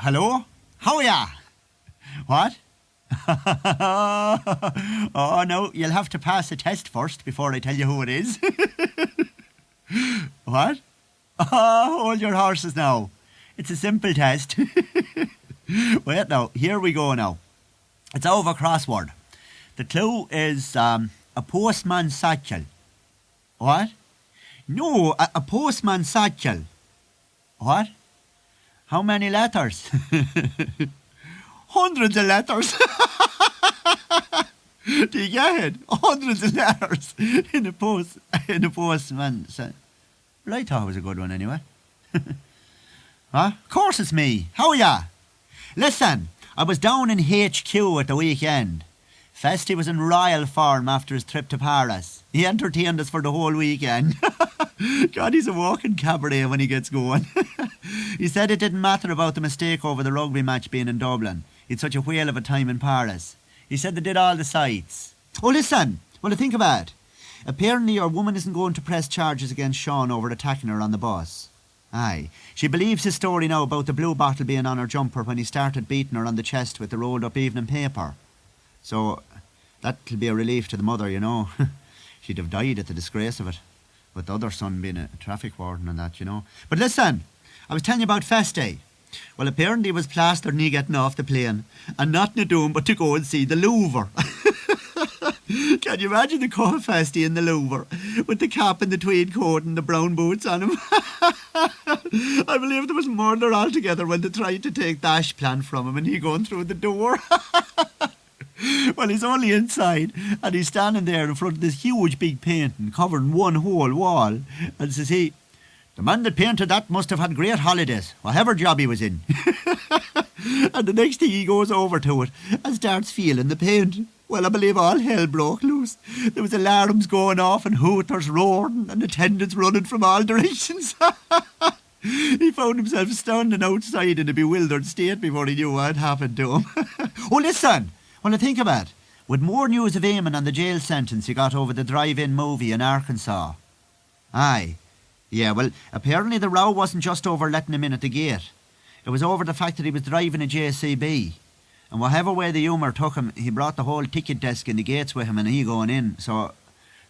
Hello? How are ya? What? Oh, no, you'll have to pass a test first before I tell you who it is. What? Oh, hold your horses now. It's a simple test. Wait now, here we go now. It's over crossword. The clue is a postman's satchel. What? No, a postman's satchel. What? How many letters? Hundreds of letters. Do you get it? Hundreds of letters in a postman's. Well, I thought it was a good one anyway. Huh? Of course it's me. How are ya? Listen, I was down in HQ at the weekend. Feshty was in royal form after his trip to Paris. He entertained us for the whole weekend. God, he's a walking cabaret when he gets going. He said it didn't matter about the mistake over the rugby match being in Dublin. He'd such a whale of a time in Paris. He said they did all the sights. Oh, listen, well, to think about it. Apparently your woman isn't going to press charges against Sean over attacking her on the bus. Aye, she believes his story now about the blue bottle being on her jumper when he started beating her on the chest with the rolled up evening paper. So, that'll be a relief to the mother, you know. She'd have died at the disgrace of it, with the other son being a traffic warden and that, you know. But listen, I was telling you about Feshty. Well, apparently he was plastered and he getting off the plane, and not in a doom but to go and see the Louvre. Can you imagine the cut of Feshty in the Louvre, with the cap and the tweed coat and the brown boots on him? I believe there was murder altogether when they tried to take the ash plant from him and he going through the door. Well, he's only inside, and he's standing there in front of this huge big painting covering one whole wall, and says he, "The man that painted that must have had great holidays, whatever job he was in." And the next thing he goes over to it and starts feeling the paint. Well, I believe all hell broke loose. There was alarms going off and hooters roaring and attendants running from all directions. He found himself standing outside in a bewildered state before he knew what had happened to him. Oh, listen, when I think of it, with more news of Eamon and the jail sentence he got over the drive-in movie in Arkansas. Aye. Yeah, well, apparently the row wasn't just over letting him in at the gate. It was over the fact that he was driving a JCB. And whatever way the humour took him, he brought the whole ticket desk in the gates with him and he going in. So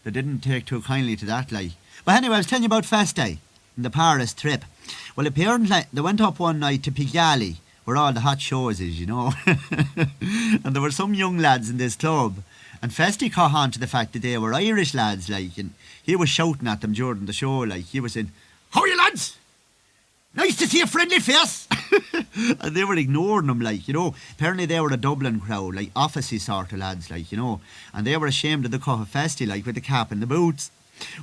they didn't take too kindly to that, like. But anyway, I was telling you about Feshty and the Paris trip. Well, apparently they went up one night to Pigalle, where all the hot shows is, you know. And there were some young lads in this club. And Feshty caught on to the fact that they were Irish lads, like, and he was shouting at them during the show, like, he was saying, "How are you, lads? Nice to see a friendly face." And they were ignoring him, like, you know. Apparently they were a Dublin crowd, like, officey sort of lads, like, you know. And they were ashamed of the cut of Feshty, like, with the cap and the boots.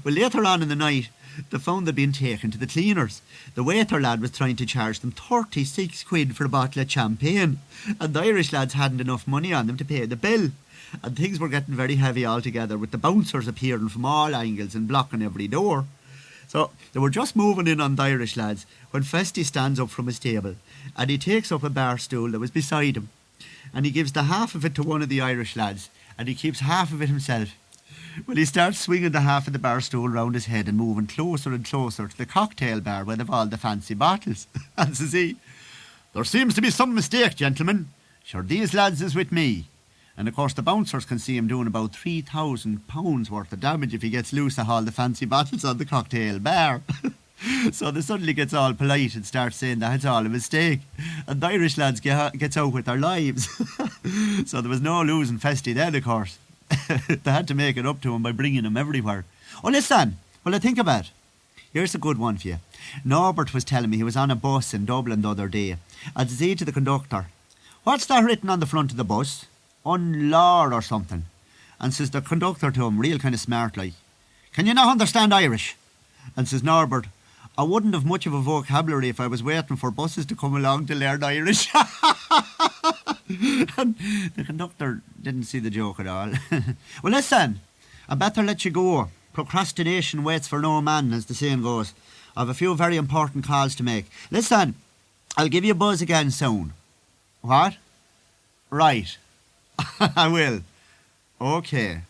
Well, later on in the night, they found they'd been taken to the cleaners. The waiter lad was trying to charge them 36 quid for a bottle of champagne. And the Irish lads hadn't enough money on them to pay the bill. And things were getting very heavy altogether, with the bouncers appearing from all angles and blocking every door. So they were just moving in on the Irish lads when Feshty stands up from his table and he takes up a bar stool that was beside him and he gives the half of it to one of the Irish lads and he keeps half of it himself. Well, he starts swinging the half of the bar stool round his head and moving closer and closer to the cocktail bar where they've all the fancy bottles. And says he, "There seems to be some mistake, gentlemen. Sure, these lads is with me." And of course the bouncers can see him doing about £3,000 worth of damage if he gets loose of all the fancy bottles on the cocktail bar. So they suddenly gets all polite and starts saying that it's all a mistake. And the Irish lads gets out with their lives. So there was no losing Feshty then, of course. They had to make it up to him by bringing him everywhere. Oh, listen, well, I think about it. Here's a good one for you. Norbert was telling me he was on a bus in Dublin the other day. And said to the conductor, "What's that written on the front of the bus? Unlaw or something." And says the conductor to him, real kind of smart like, "Can you not understand Irish?" And says Norbert, "I wouldn't have much of a vocabulary if I was waiting for buses to come along to learn Irish." And the conductor didn't see the joke at all. Well, listen, I better let you go. Procrastination waits for no man, as the saying goes. I have a few very important calls to make. Listen, I'll give you a buzz again soon. What? Right. I will. Okay.